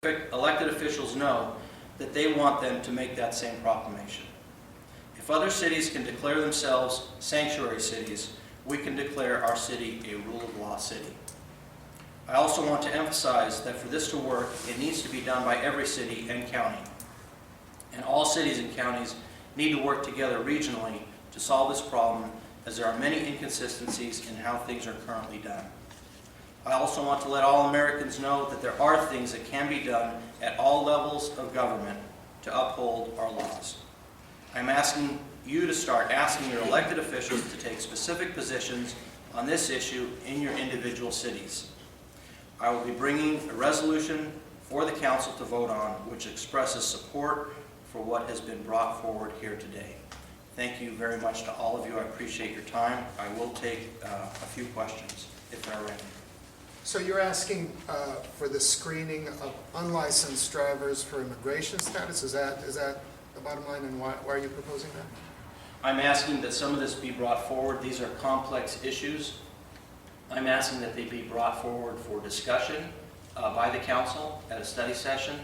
elected officials know that they want them to make that same proclamation. If other cities can declare themselves sanctuary cities, we can declare our city a rule of law city. I also want to emphasize that for this to work, it needs to be done by every city and county. And all cities and counties need to work together regionally to solve this problem, as there are many inconsistencies in how things are currently done. I also want to let all Americans know that there are things that can be done at all levels of government to uphold our laws. I'm asking you to start asking your elected officials to take specific positions on this issue in your individual cities. I will be bringing a resolution for the council to vote on, which expresses support for what has been brought forward here today. Thank you very much to all of you. I appreciate your time. I will take a few questions if there are any. So you're asking for the screening of unlicensed drivers for immigration status? Is that the bottom line, and why are you proposing that? I'm asking that some of this be brought forward. These are complex issues. I'm asking that they be brought forward for discussion by the council at a study session.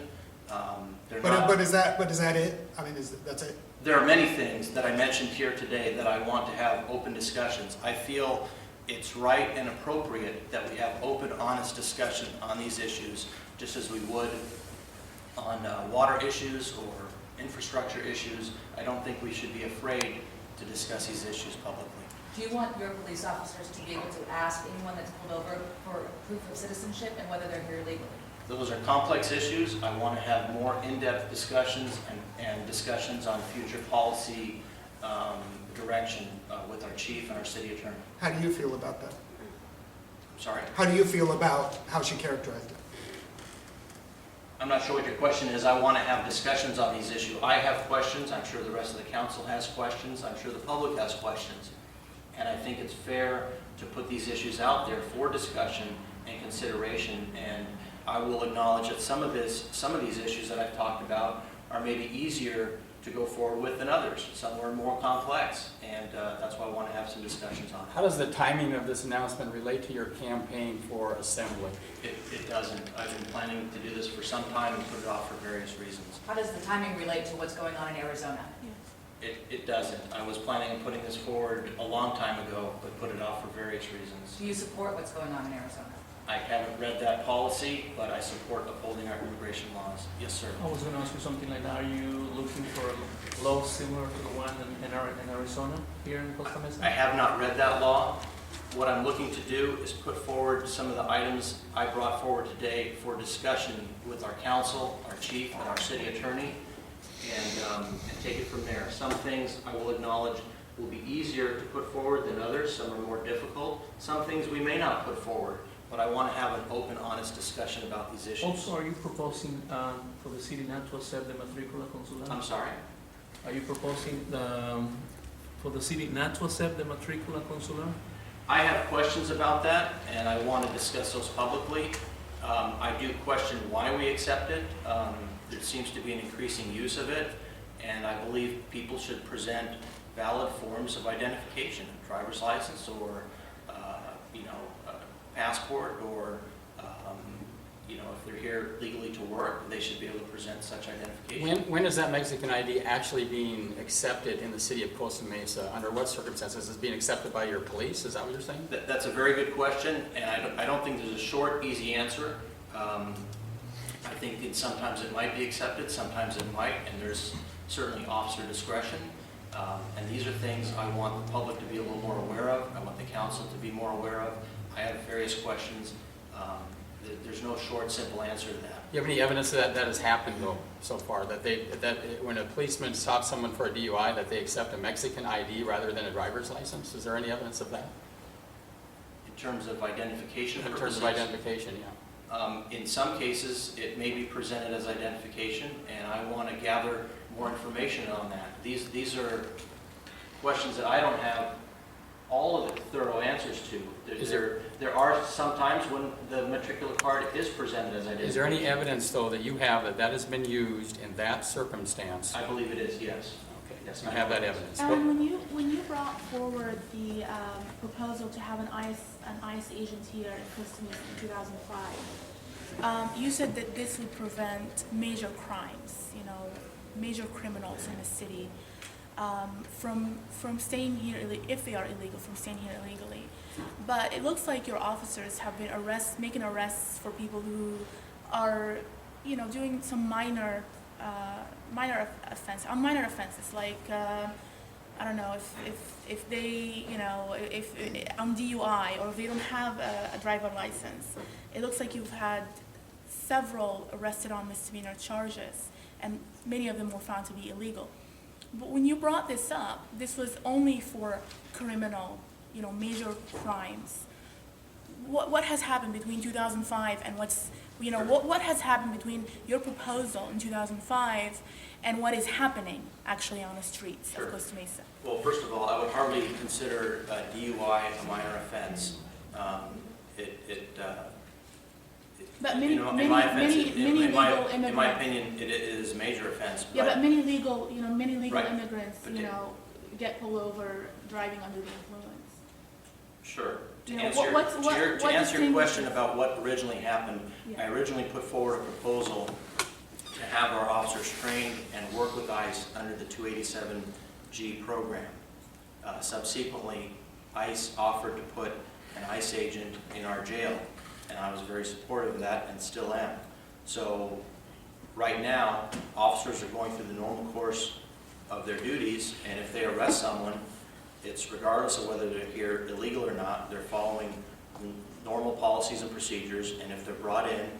But is that it? I mean, that's it? There are many things that I mentioned here today that I want to have open discussions. I feel it's right and appropriate that we have open, honest discussion on these issues, just as we would on water issues or infrastructure issues. I don't think we should be afraid to discuss these issues publicly. Do you want your police officers to be able to ask anyone that's pulled over for proof of citizenship and whether they're here legally? Those are complex issues. I want to have more in-depth discussions and discussions on future policy direction with our chief and our city attorney. How do you feel about that? I'm sorry? How do you feel about how she characterized it? I'm not sure what your question is. I want to have discussions on these issues. I have questions. I'm sure the rest of the council has questions. I'm sure the public has questions. And I think it's fair to put these issues out there for discussion and consideration. And I will acknowledge that some of these issues that I've talked about are maybe easier to go forward with than others. Some are more complex, and that's why I want to have some discussions on it. How does the timing of this announcement relate to your campaign for assembly? It doesn't. I've been planning to do this for some time and put it off for various reasons. How does the timing relate to what's going on in Arizona? It doesn't. I was planning on putting this forward a long time ago, but put it off for various reasons. Do you support what's going on in Arizona? I haven't read that policy, but I support upholding our immigration laws. Yes, sir. I was going to ask you something like that. Are you looking for a law similar to the one in Arizona here in Costa Mesa? I have not read that law. What I'm looking to do is put forward some of the items I brought forward today for discussion with our council, our chief, and our city attorney, and take it from there. Some things I will acknowledge will be easier to put forward than others. Some are more difficult. Some things we may not put forward. But I want to have an open, honest discussion about these issues. Also, are you proposing for the city not to accept the matricula consular? I'm sorry? Are you proposing for the city not to accept the matricula consular? I have questions about that, and I want to discuss those publicly. I do question why we accept it. There seems to be an increasing use of it, and I believe people should present valid forms of identification, a driver's license or passport, or if they're here legally to work, they should be able to present such identification. When is that Mexican ID actually being accepted in the city of Costa Mesa? Under what circumstances is it being accepted by your police? Is that what you're saying? That's a very good question, and I don't think there's a short, easy answer. I think sometimes it might be accepted, sometimes it might, and there's certainly officer discretion. And these are things I want the public to be a little more aware of. I want the council to be more aware of. I have various questions. There's no short, simple answer to that. Do you have any evidence that has happened, though, so far? That when a policeman stops someone for a DUI, that they accept a Mexican ID rather than a driver's license? Is there any evidence of that? In terms of identification purposes? In terms of identification, yeah. In some cases, it may be presented as identification, and I want to gather more information on that. These are questions that I don't have all of the thorough answers to. There are some times when the matricular card is presented as identification. Is there any evidence, though, that you have that has been used in that circumstance? I believe it is, yes. Okay, Yes, you have that evidence. And when you brought forward the proposal to have an ICE agent here in Costa Mesa in 2005, You said that this would prevent major crimes, you know, major criminals in the city from staying here, if they are illegal, from staying here illegally. But it looks like your officers have been making arrests for people who are, you know, doing some minor offenses, like I don't know, if they, you know, if on DUI, or if they don't have a driver license. It looks like you've had several arrested on misdemeanor charges, and many of them were found to be illegal. But when you brought this up, this was only for criminal, you know, major crimes. What has happened between 2005 and what has happened between your proposal in 2005 and what is happening actually on the streets of Costa Mesa? Well, first of all, I would hardly consider a DUI a minor offense. But You know, in my opinion, it is a major offense. Yeah, but many legal Right. immigrants, But you know, get pulled over driving under the influence. Sure. To You know, answer what your question distinguishes- about what originally happened, Yeah. I originally put forward a proposal to have our officers trained and work with ICE under the 287G program. Subsequently, ICE offered to put an ICE agent in our jail, and I was very supportive of that and still am. So right now, officers are going through the normal course of their duties, and if they arrest someone, it's regardless of whether they're here illegal or not, they're following normal policies and procedures, and if they're brought in,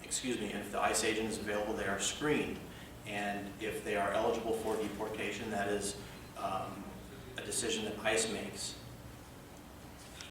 if the ICE agent is available, they are screened. And if they are eligible for deportation, that is a decision that ICE makes.